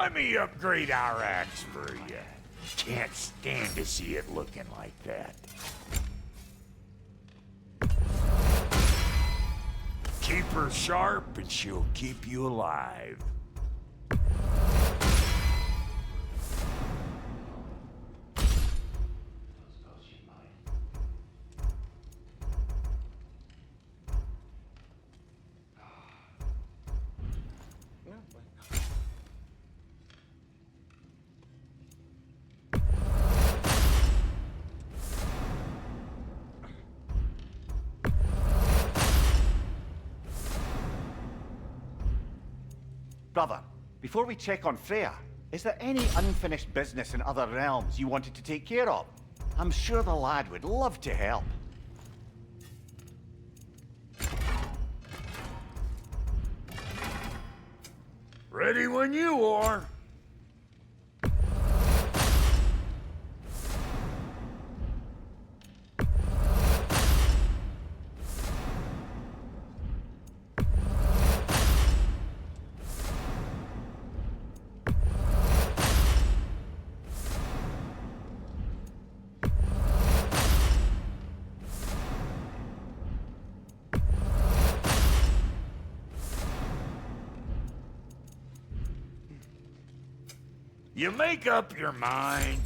Let me upgrade our axe for you. Can't stand to see it looking like that. Keep her sharp and she'll keep you alive. Brother, before we check on Freya, is there any unfinished business in other realms you wanted to take care of? I'm sure the lad would love to help. Ready when you are. You make up your mind.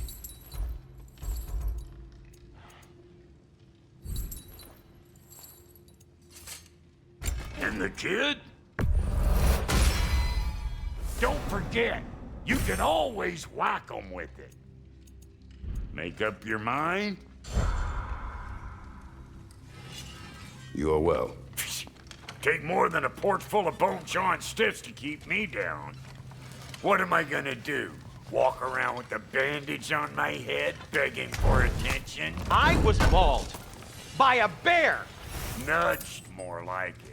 And the kid? Don't forget, you can always whack 'em with it. Make up your mind? You are well. Take more than a port full of bone-chawing stiffs to keep me down. What am I gonna do? Walk around with a bandage on my head, begging for attention? I was mauled by a bear! Nudged, more like it.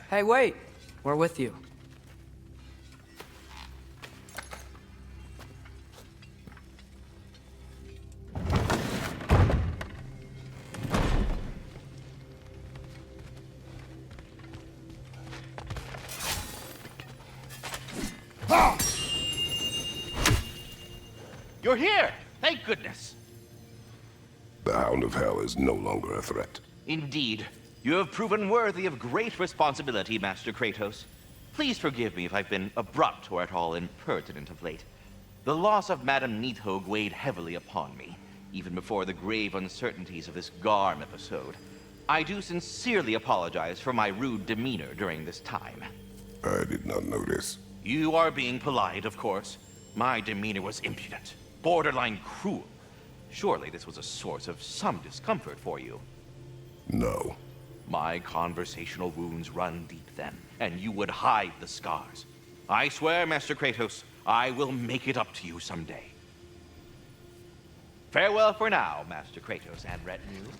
Hey, wait! We're with you. You're here! Thank goodness! The Hound of Hell is no longer a threat. Indeed. You have proven worthy of great responsibility, Master Kratos. Please forgive me if I've been abrupt or at all impertinent of late. The loss of Madame Needhog weighed heavily upon me, even before the grave uncertainties of this Garm episode. I do sincerely apologize for my rude demeanor during this time. I did not notice. You are being polite, of course. My demeanor was impudent, borderline cruel. Surely this was a source of some discomfort for you. No. My conversational wounds run deep then, and you would hide the scars. I swear, Master Kratos, I will make it up to you someday. Farewell for now, Master Kratos and retinue.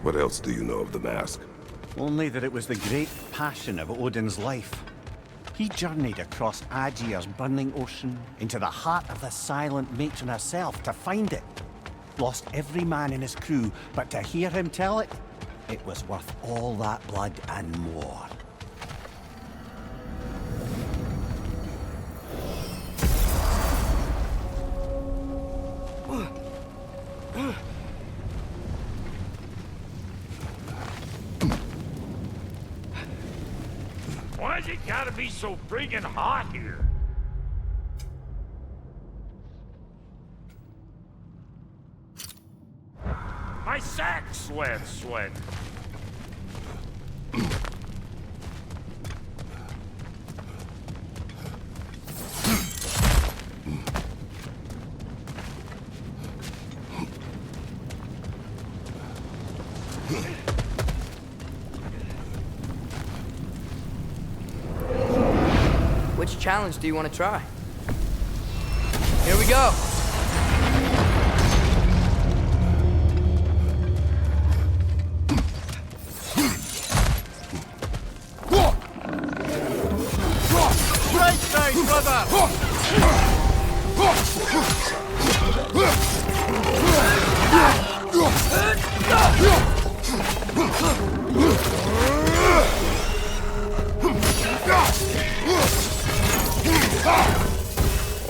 What else do you know of the mask? Only that it was the great passion of Odin's life. He journeyed across Aegir's burning ocean into the heart of the silent matron herself to find it. Lost every man in his crew, but to hear him tell it, it was worth all that blood and more. Why's it gotta be so friggin' hot here? My sack sweating. Which challenge do you want to try? Here we go! Right side, brother!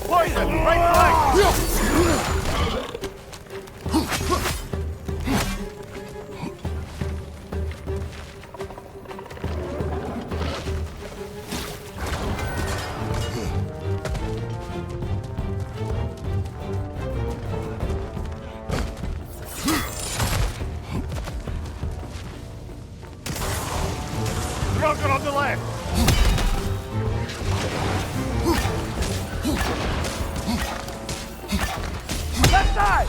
Poison! Right flank! Rocket on the left! Left side!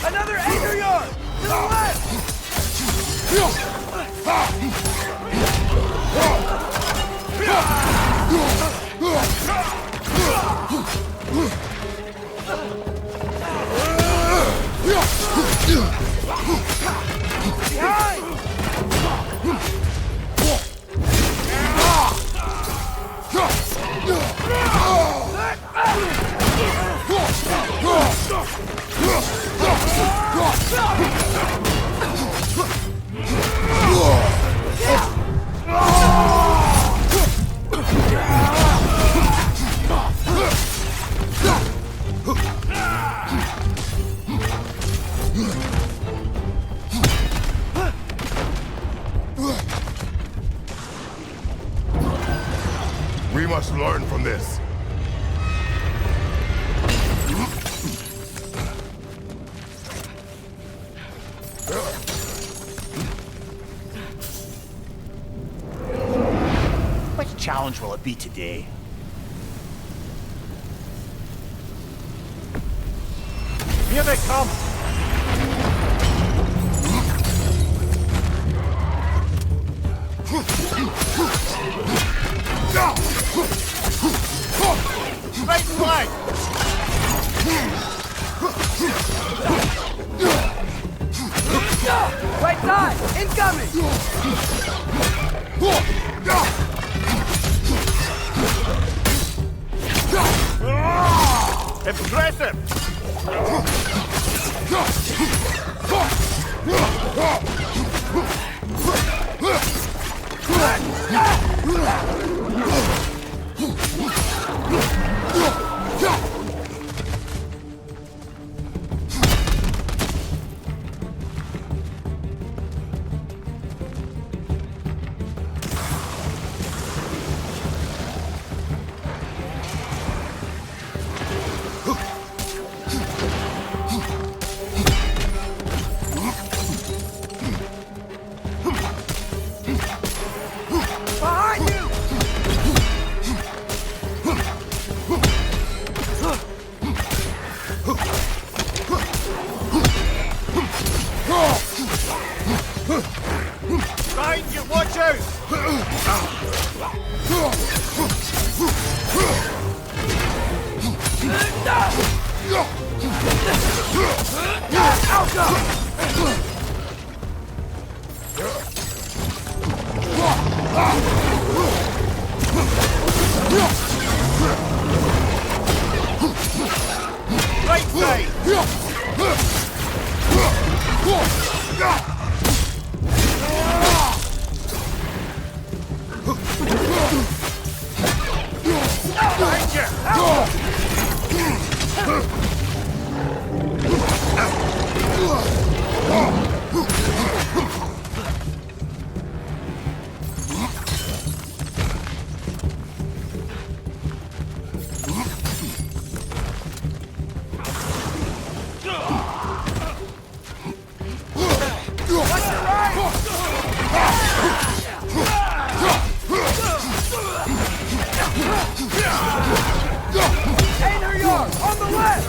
Another anchor yard! To the left! Behind! We must learn from this. Which challenge will it be today? Here they come! Right flank! Right side! Incoming! Impressive! Behind you! Behind you, watch out! Right side! Behind you! Hey, there you are! On the left!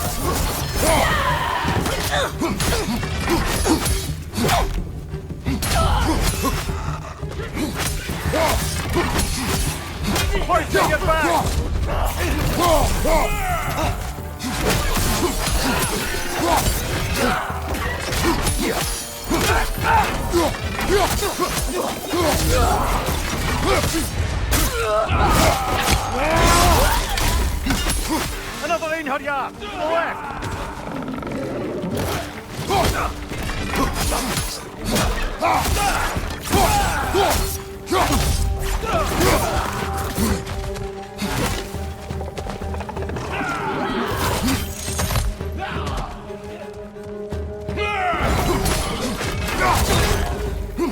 Hoisting it back! Another Einherjar! To the left!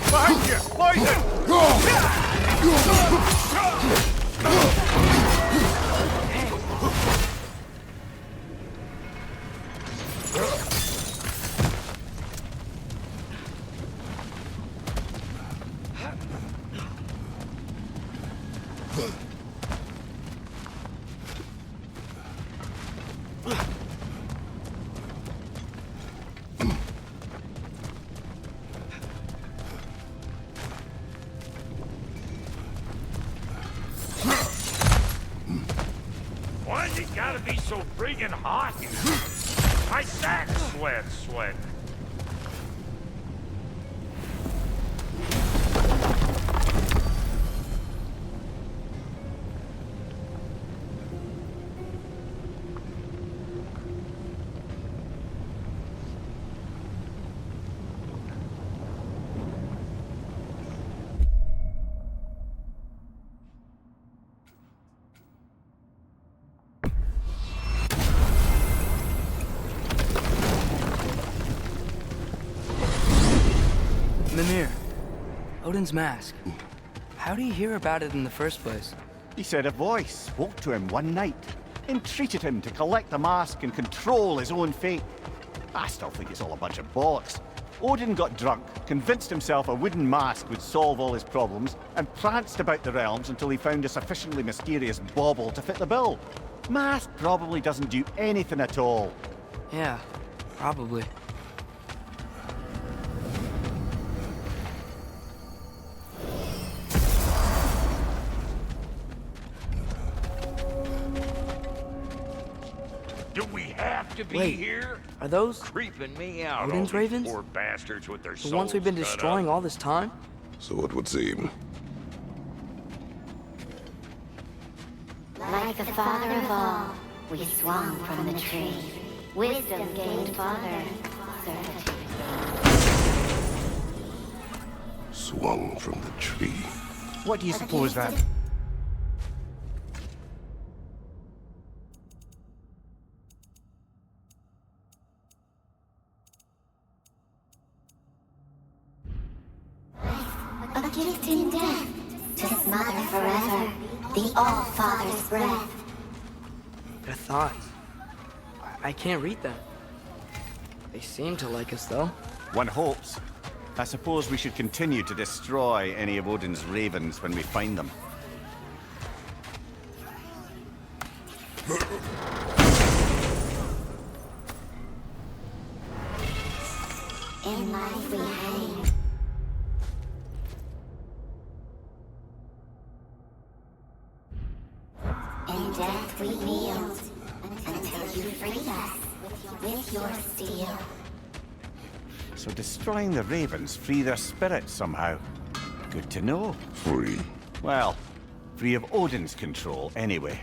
Behind you! Poison! Why's it gotta be so friggin' hot here? My sack sweat. Odin's mask. How do you hear about it in the first place? He said a voice spoke to him one night, entreated him to collect the mask and control his own fate. I still think it's all a bunch of bollocks. Odin got drunk, convinced himself a wooden mask would solve all his problems, and pranced about the realms until he found a sufficiently mysterious bauble to fit the bill. Mask probably doesn't do anything at all. Yeah, probably. Do we have to be Wait, here? Are those Creeping me out. Odin's all these ravens? Poor bastards with their the ones we've been souls cut destroying up. all this time? So it would seem. Like the father of all, we swung from the tree. Wisdom gained father, certitude. Swung from the tree. What do you suppose that... A gift in death, to smother forever the All-Father's breath. Their thoughts. I can't read them. They seem to like us, though. One hopes. I suppose we should continue to destroy any of Odin's ravens when we find them. In life we hang. In death we kneeled, until you freed us with your steel. So destroying the ravens free their spirits somehow. Good to know. Free. Well, free of Odin's control anyway.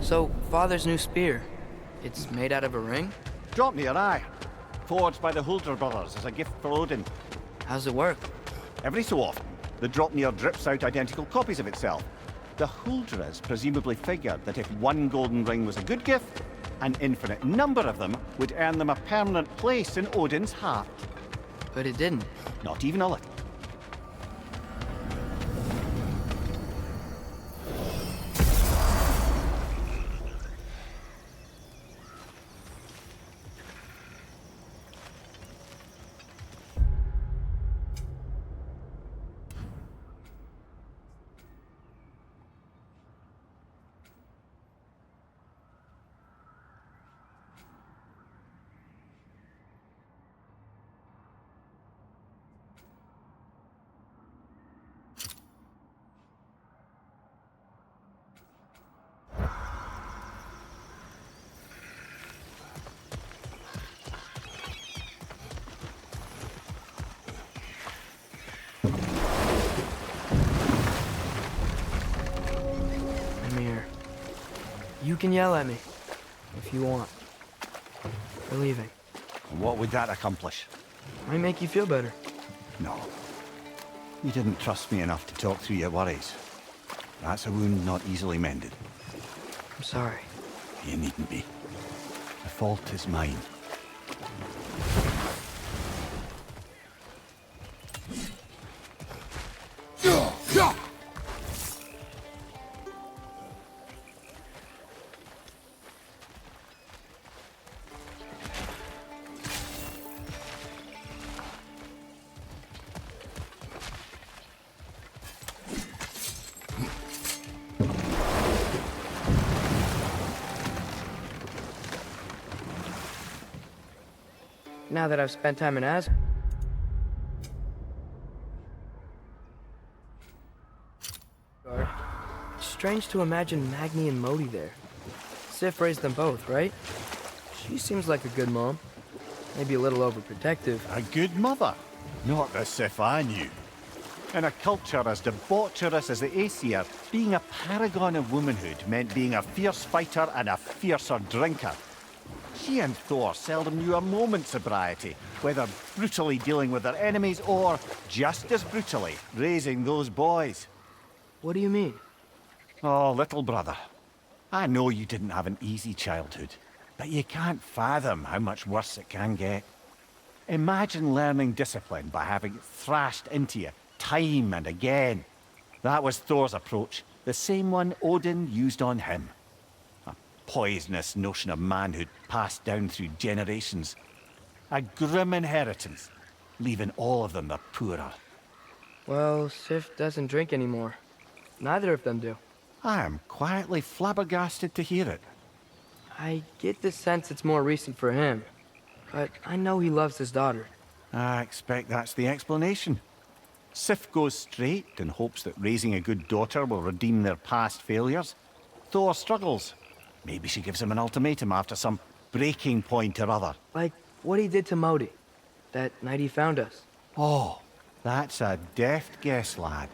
So, Father's new spear. It's made out of a ring? Drop me your eye. Forged by the Huldra brothers as a gift for Odin. How's it work? Every so often, the Dropnir drips out identical copies of itself. The Huldras presumably figured that if one golden ring was a good gift, an infinite number of them would earn them a permanent place in Odin's heart. But it didn't. Not even a little. You can yell at me, if you want. We're leaving. And what would that accomplish? Might make you feel better. No. You didn't trust me enough to talk through your worries. That's a wound not easily mended. I'm sorry. You needn't be. The fault is mine. Now that I've spent time in Asgard. It's strange to imagine Magni and Modi there. Sif raised them both, right? She seems like a good mom. Maybe a little overprotective. A good mother. Not the Sif I knew. In a culture as debaucherous as the Aesir, being a paragon of womanhood meant being a fierce fighter and a fiercer drinker. She and Thor seldom knew a moment's sobriety, whether brutally dealing with their enemies or, just as brutally, raising those boys. What do you mean? Oh, little brother. I know you didn't have an easy childhood, but you can't fathom how much worse it can get. Imagine learning discipline by having it thrashed into you time and again. That was Thor's approach, the same one Odin used on him. A poisonous notion of manhood passed down through generations. A grim inheritance, leaving all of them the poorer. Well, Sif doesn't drink anymore. Neither of them do. I am quietly flabbergasted to hear it. I get the sense it's more recent for him, but I know he loves his daughter. I expect that's the explanation. Sif goes straight and hopes that raising a good daughter will redeem their past failures. Thor struggles. Maybe she gives him an ultimatum after some breaking point or other. Like what he did to Modi, that night he found us. Oh, that's a deft guess, lad.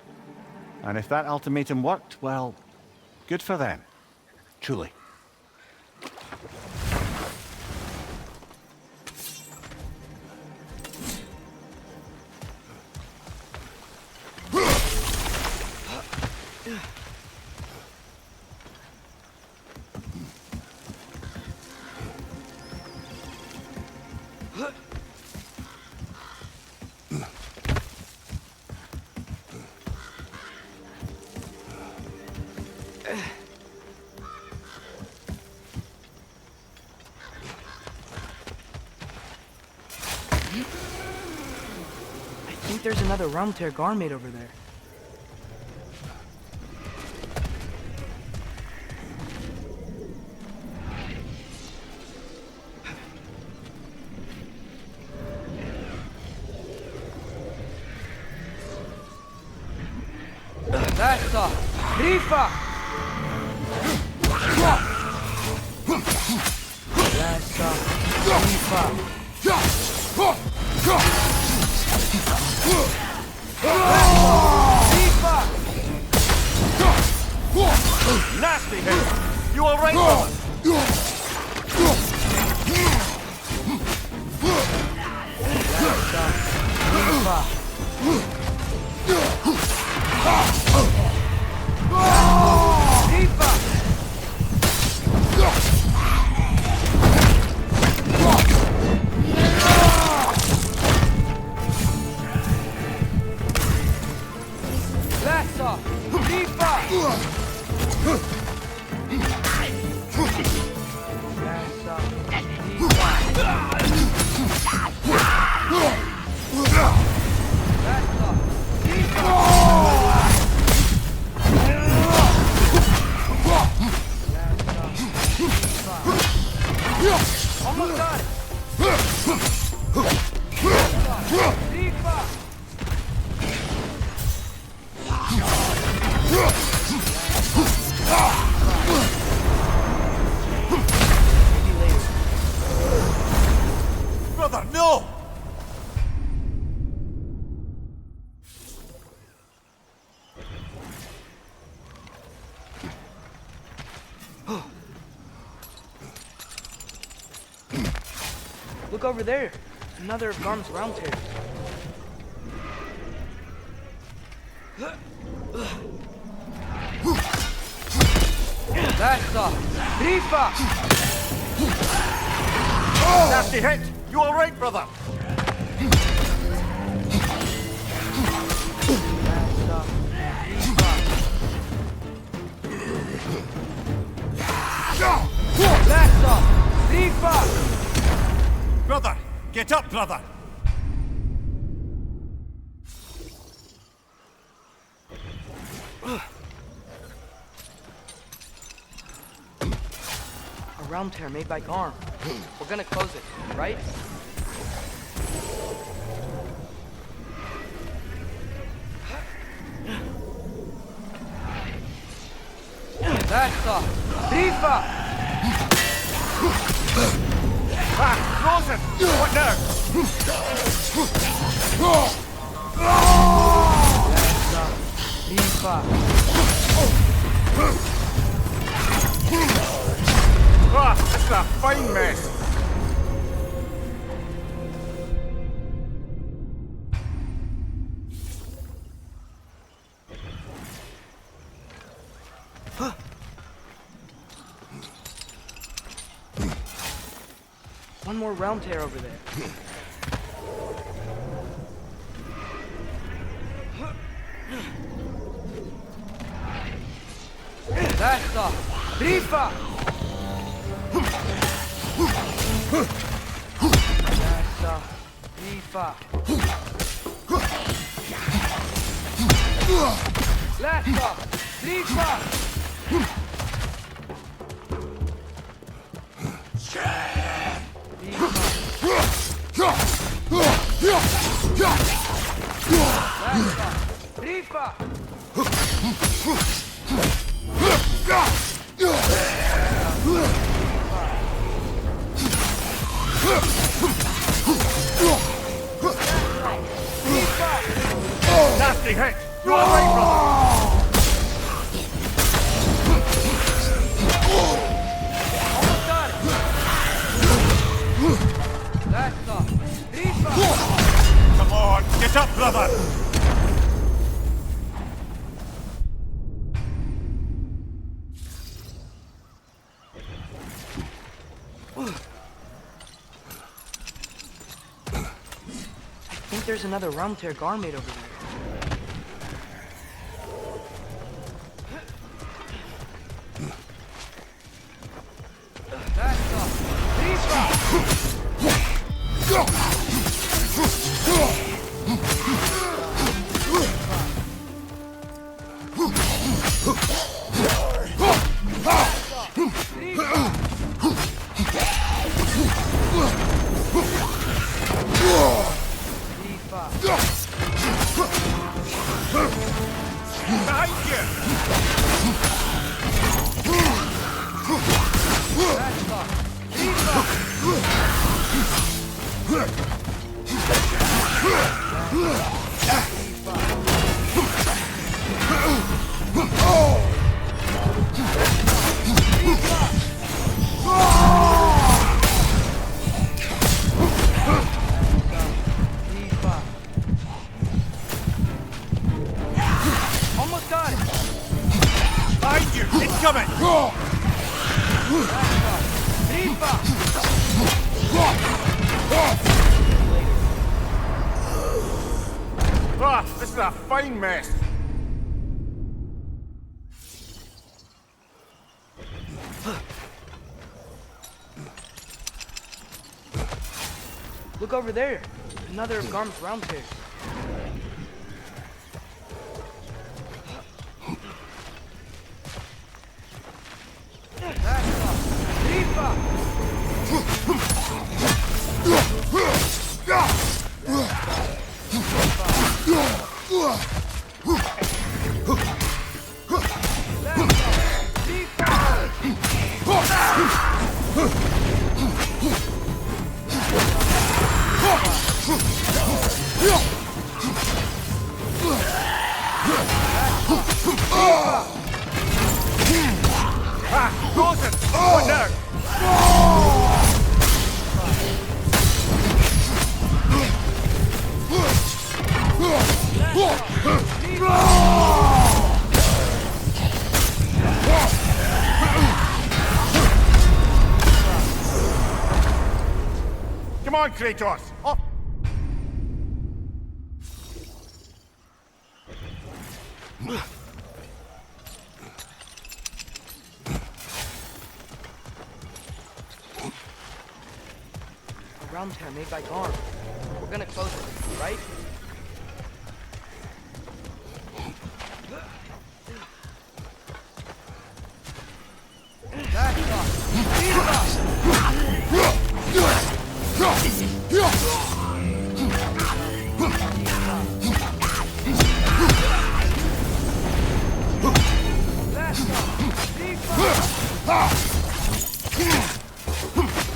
And if that ultimatum worked, well, good for them. Truly. I think there's another Realmtear Garmate over there. That's a Rifa! That's a Rifa! Nasty hit! You alright, brother? Almost got it! Brother, no! Look over there. Another of Garm's Realmtears. That's a Rifa! Nasty hit! You alright, brother? That's a Rifa! Brother! Get up, brother! A Realmtear made by Garm. We're gonna close it, right? That's a Rifa! Frozen! What now? Lifa. Ah, this is a fine mess. One more round tear over there. That's all. Rifa! That's all. Rifa. That's all. Rifa! Rifa! Nasty hit! You're all right, brother! Almost got it! That's all. Rifa! Come on, get up, brother! I think there's another round tear garment over there. That's all. Rifa! Behind you! That's all. Rifa! Rifa! Almost got it! Behind you! It's coming! Rifa! Ah, this is a fine mess. Look over there. Another of Garm's round tears. That's all. Rifa! Rosen! What now? Come on, Kratos! Up! A round tear made by Garm. We're gonna close it, right? That's all.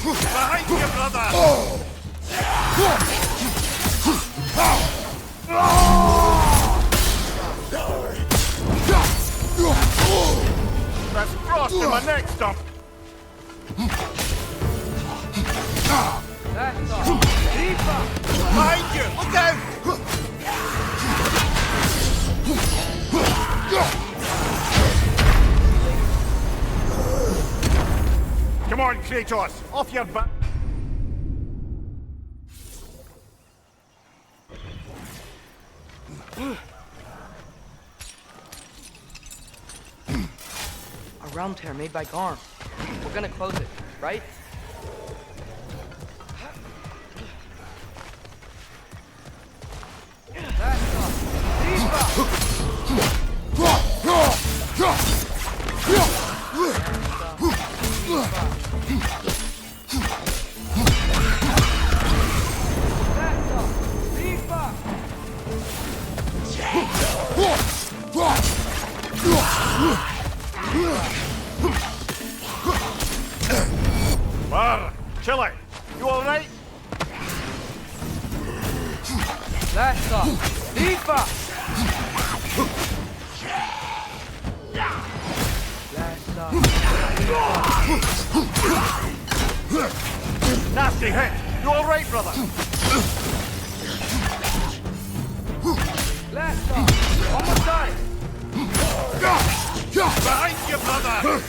Behind you, brother! That's frost in my neck stump! That's all. Deeper! Behind you! Look out! Come on, Kratos! Off your back! A round tear made by Garm. We're gonna close it, right? That's all. Deeper! That's all. Deeper! Bar! Chile! You alright? That's all. Deeper! That's all. Nasty hit! You alright, brother? That's all. Almost got it. Behind you, brother!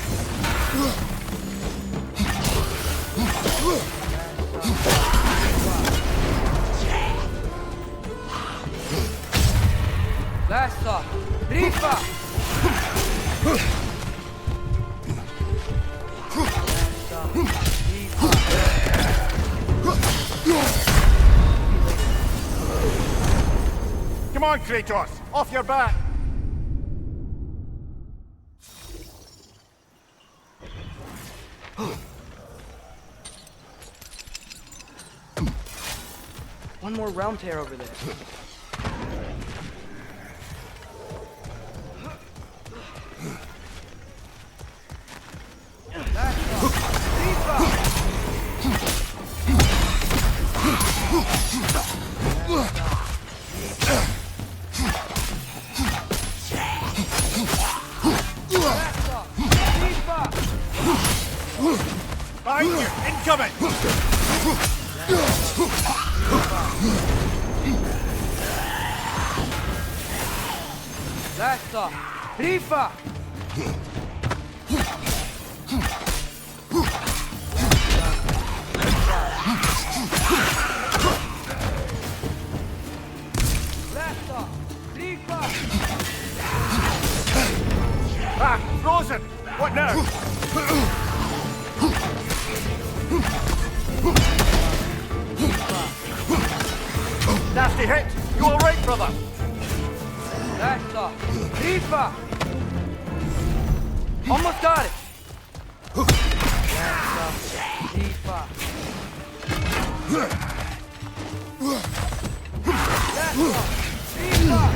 That's all. Deeper! Come on, Kratos! Off your back! One more round tear over there. That's all. Deeper! That's all. Deeper! Behind you! Incoming! That's all. Deeper! That's all. Deeper! Ah! Frozen! What now? Nasty hit! You alright, brother? That's all. Deeper! Almost got it. That's all. Deeper. That's all. Deeper!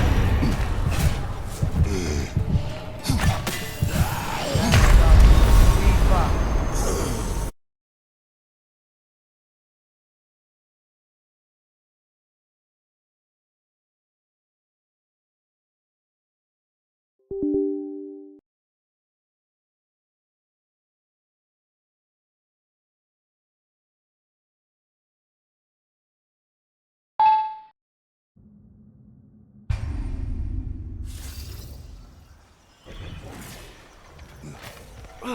I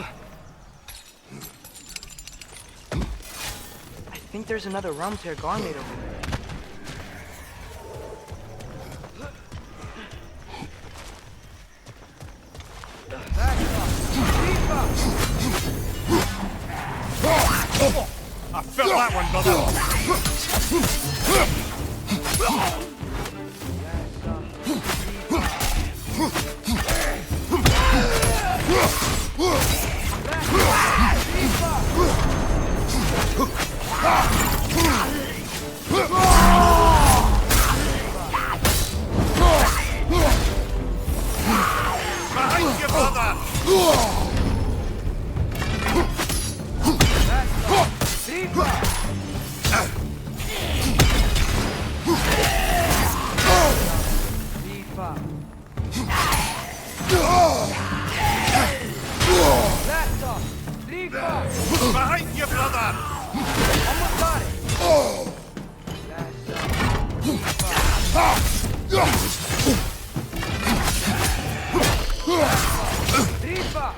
think there's another round tear garment over there. I felt that one, Behind you, brother! Deeper! Behind you, brother! Almost got it. Tripa!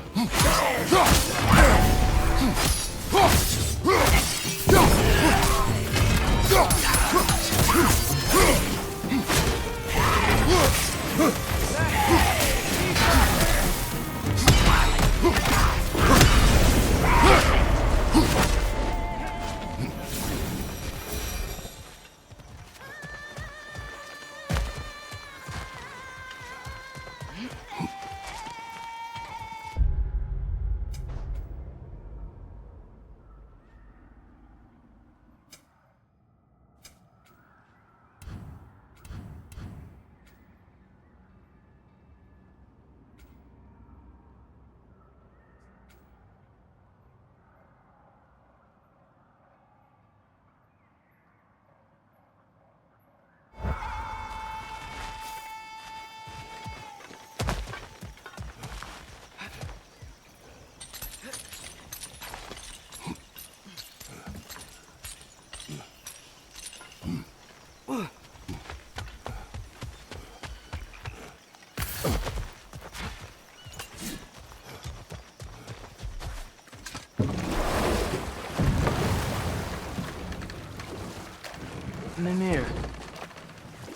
Mimir,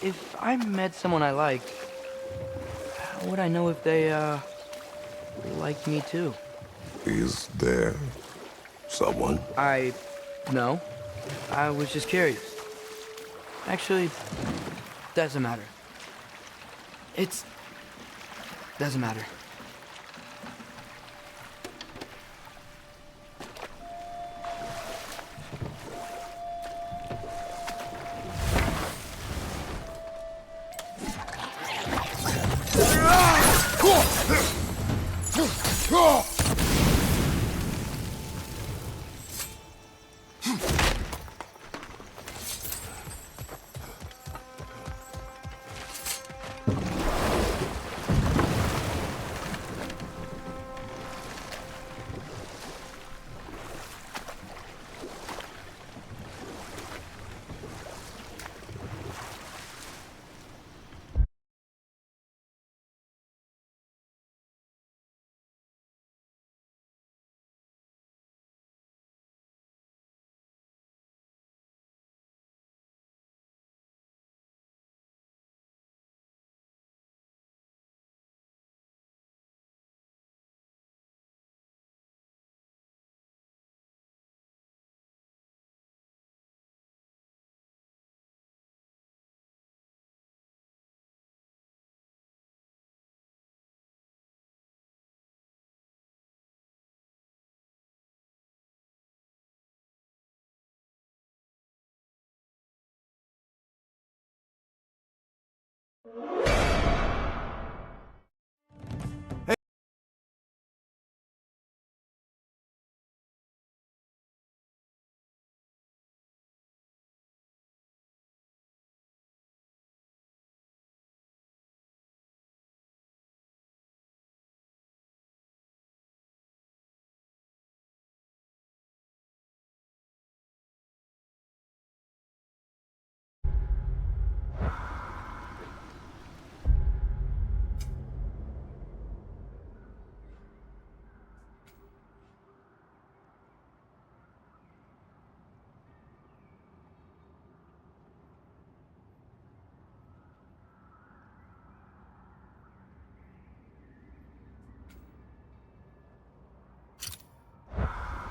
if I met someone I liked, how would I know if they, liked me too? Is there someone? No. I was just curious. Actually, doesn't matter. Doesn't matter.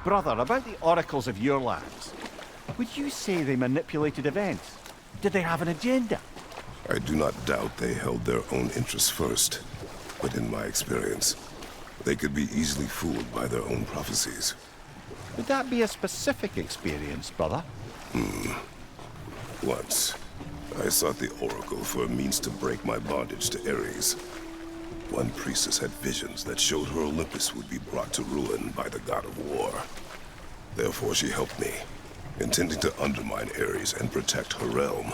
Brother, about the oracles of your lands, would you say they manipulated events? Did they have an agenda? I do not doubt they held their own interests first, but in my experience, they could be easily fooled by their own prophecies. Would that be a specific experience, brother? Once, I sought the oracle for a means to break my bondage to Ares. One priestess had visions that showed her Olympus would be brought to ruin by the God of War. Therefore she helped me, intending to undermine Ares and protect her realm.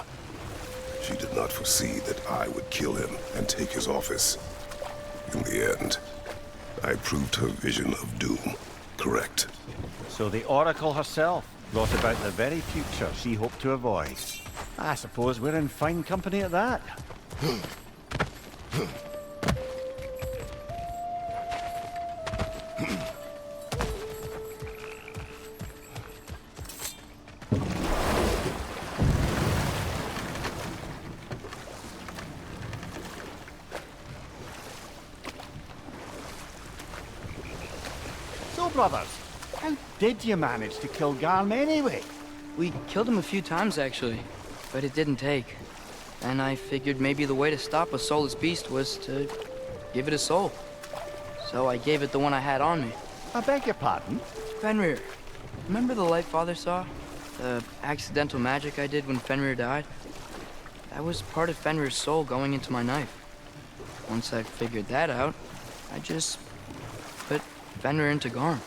She did not foresee that I would kill him and take his office. In the end, I proved her vision of doom. Correct. So the Oracle herself brought about the very future she hoped to avoid. I suppose we're in fine company at that. So, brothers, how did you manage to kill Garm anyway? We killed him a few times, actually, but it didn't take. And I figured maybe the way to stop a soulless beast was to give it a soul. So I gave it the one I had on me. I beg your pardon? Fenrir, remember the light Father saw? The accidental magic I did when Fenrir died? That was part of Fenrir's soul going into my knife. Once I figured that out, I just put Fenrir into Garm.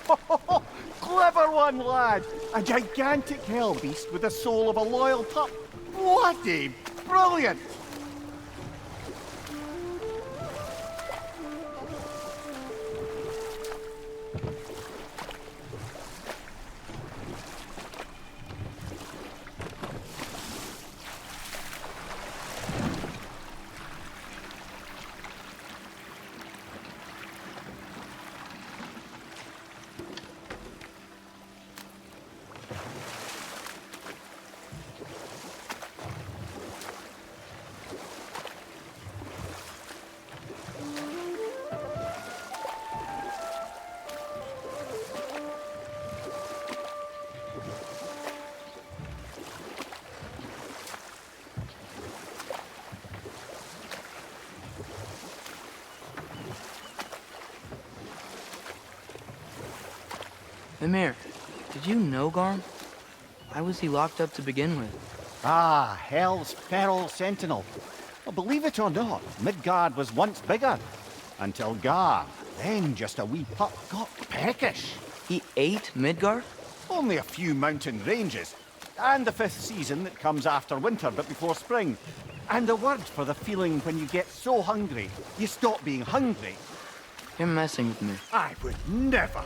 Clever one, lad! A gigantic hell beast with the soul of a loyal pup. What a brilliant! Mimir, did you know Garm? Why was he locked up to begin with? Ah, Hell's feral sentinel. Well, believe it or not, Midgard was once bigger. Until Garm, then just a wee pup, got peckish. He ate Midgard? Only a few mountain ranges. And the 5th season that comes after winter but before spring. And the word for the feeling when you get so hungry, you stop being hungry. You're messing with me. I would never.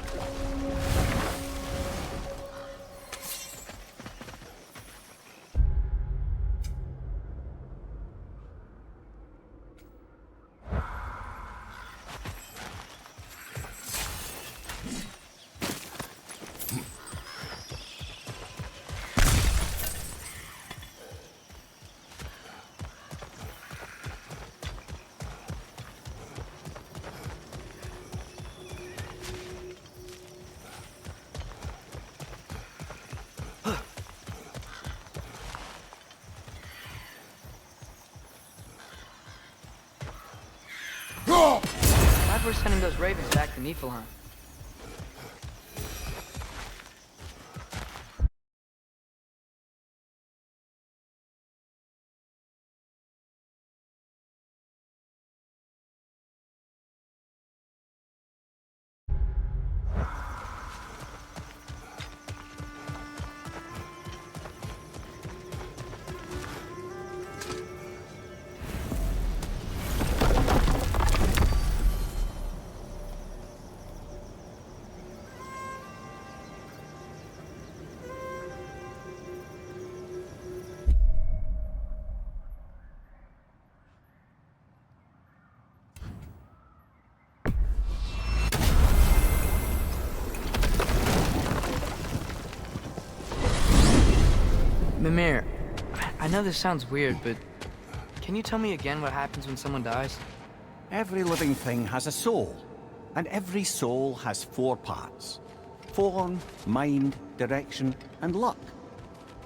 Glad we're sending those ravens back to Niflheim. Mimir, I know this sounds weird, but can you tell me again what happens when someone dies? Every living thing has a soul, and every soul has 4 parts. Form, mind, direction, and luck.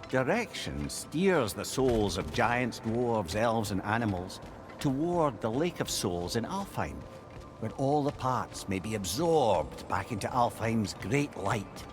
Direction steers the souls of giants, dwarves, elves, and animals toward the Lake of Souls in Alfheim, where all the parts may be absorbed back into Alfheim's great light.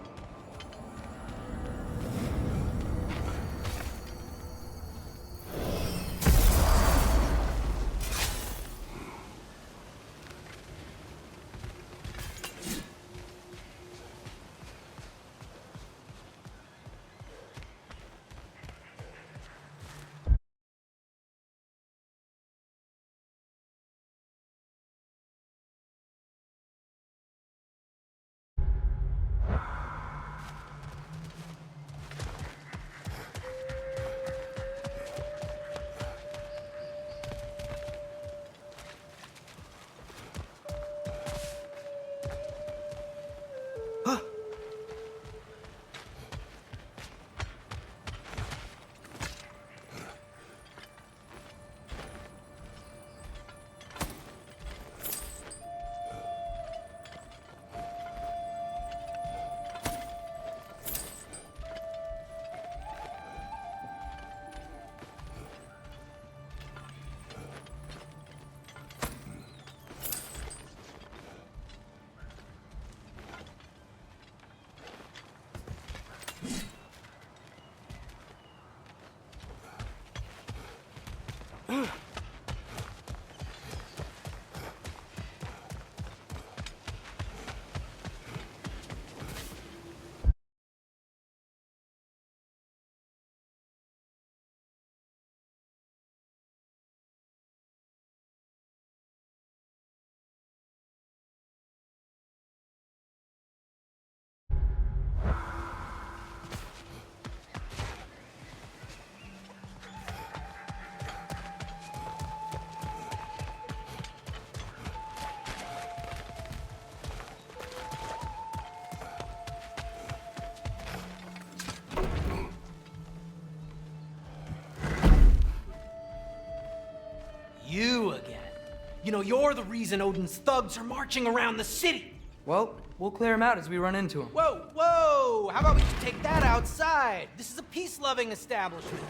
You know, you're the reason Odin's thugs are marching around the city. Well, we'll clear him out as we run into him. Whoa, whoa! How about we just take that outside? This is a peace-loving establishment.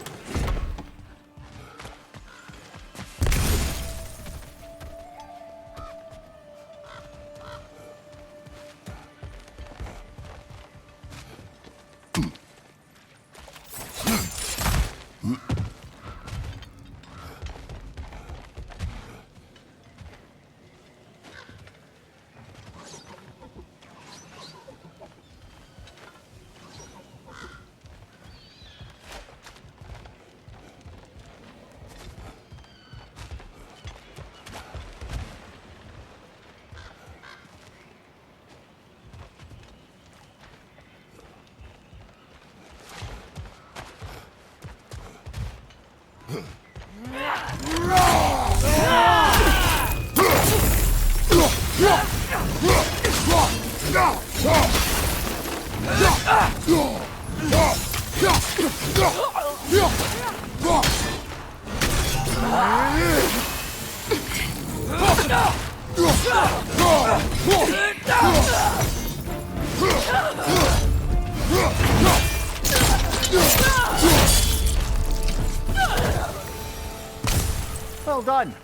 Well done.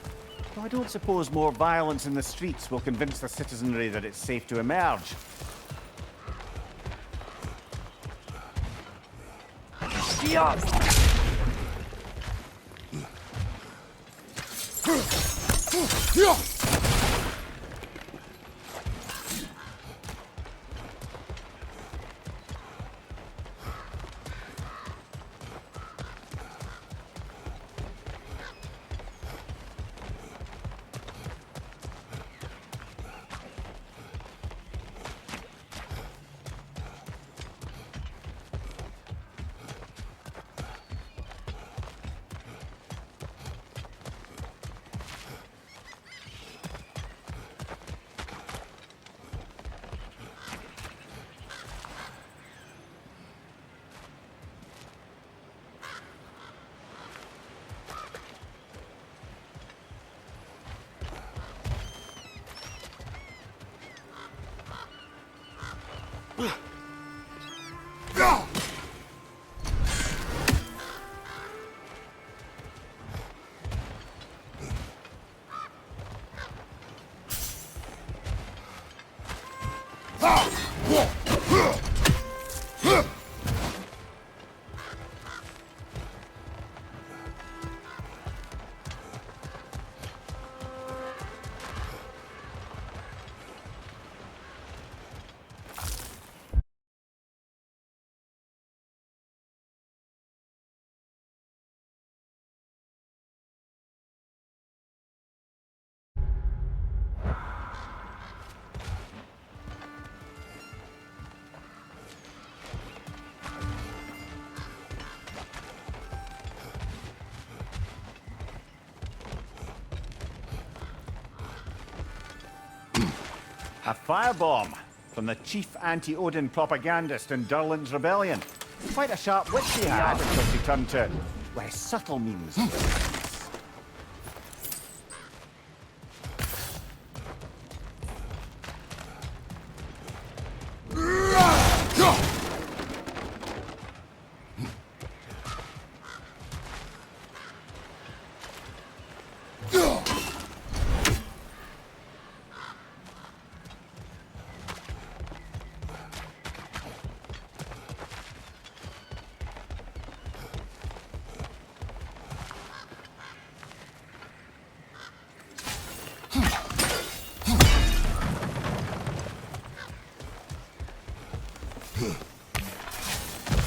Though I don't suppose more violence in the streets will convince the citizenry that it's safe to emerge. A firebomb from the chief anti-Odin propagandist in Durlin's rebellion. Quite a sharp wit he had until he turned to, well, subtle means.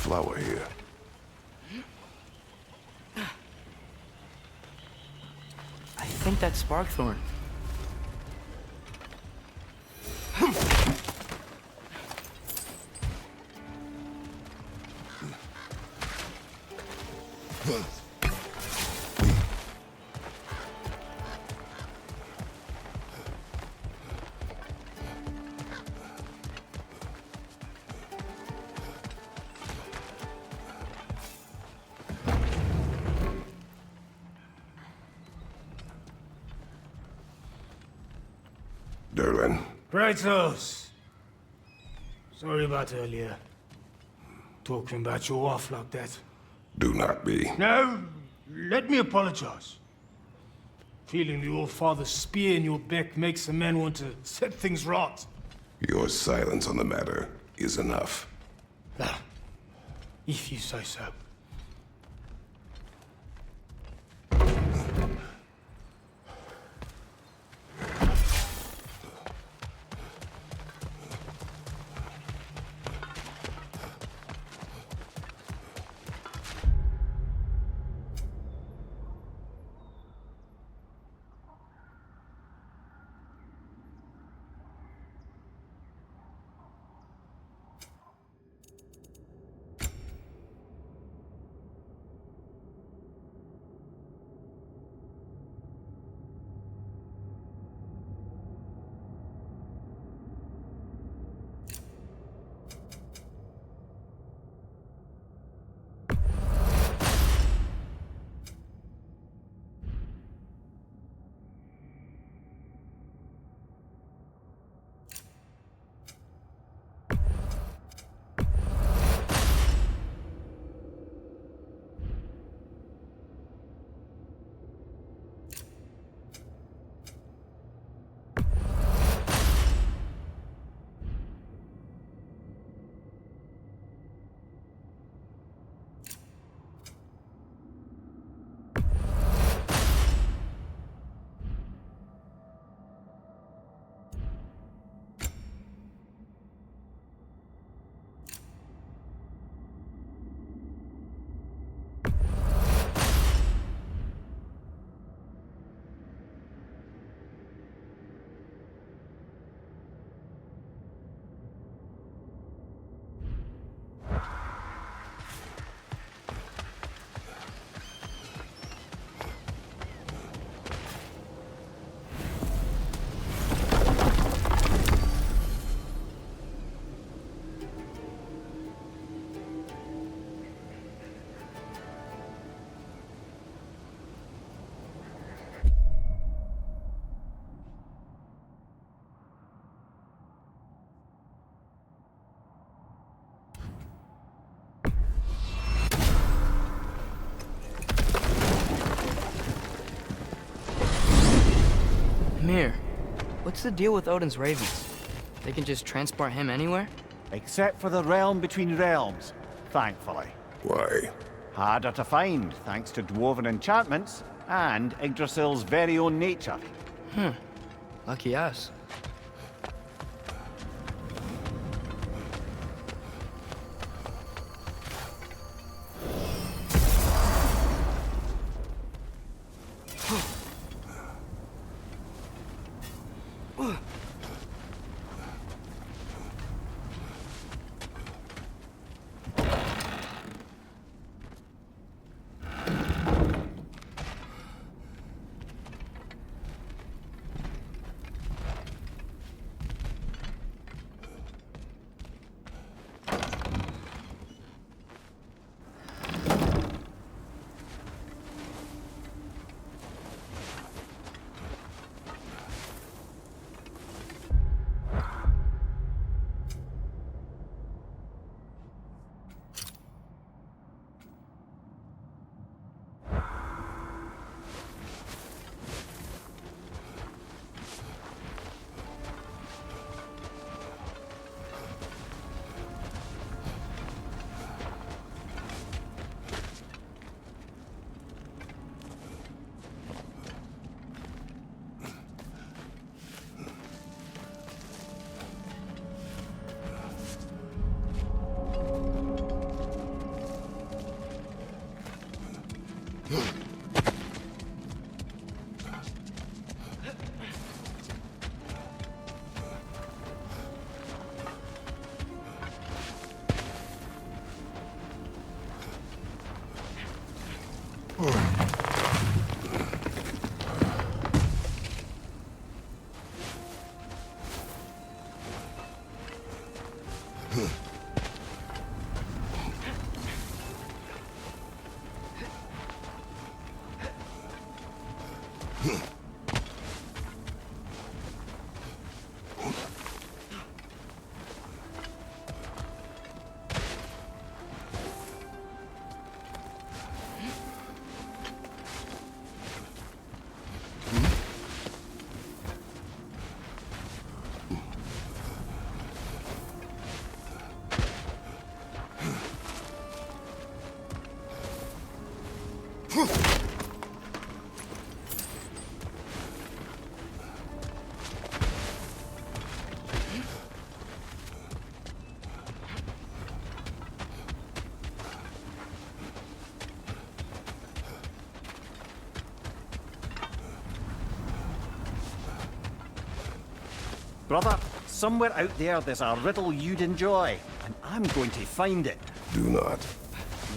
Flower here. I think that's Sparkthorn. Kratos! Sorry about earlier. Talking about your wife like that. Do not be. No, let me apologize. Feeling the All-Father's spear in your back makes a man want to set things right. Your silence on the matter is enough. Ah, if you say so. Mir, what's the deal with Odin's ravens? They can just transport him anywhere? Except for the realm between realms, thankfully. Why? Harder to find, thanks to dwarven enchantments and Yggdrasil's very own nature. Lucky us. Brother, somewhere out there's a riddle you'd enjoy, and I'm going to find it. Do not.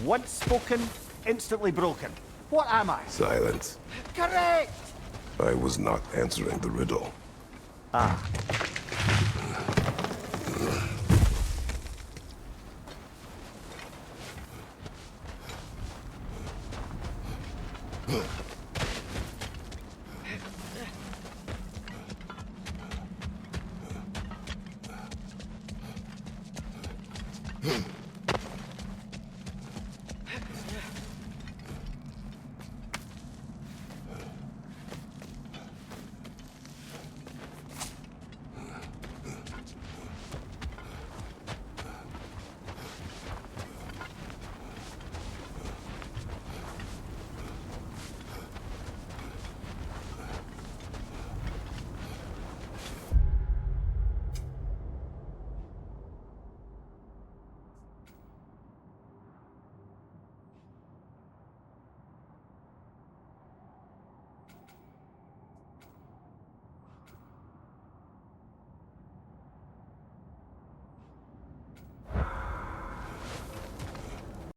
Once spoken, instantly broken. What am I? Silence. Correct! I was not answering the riddle. Ah.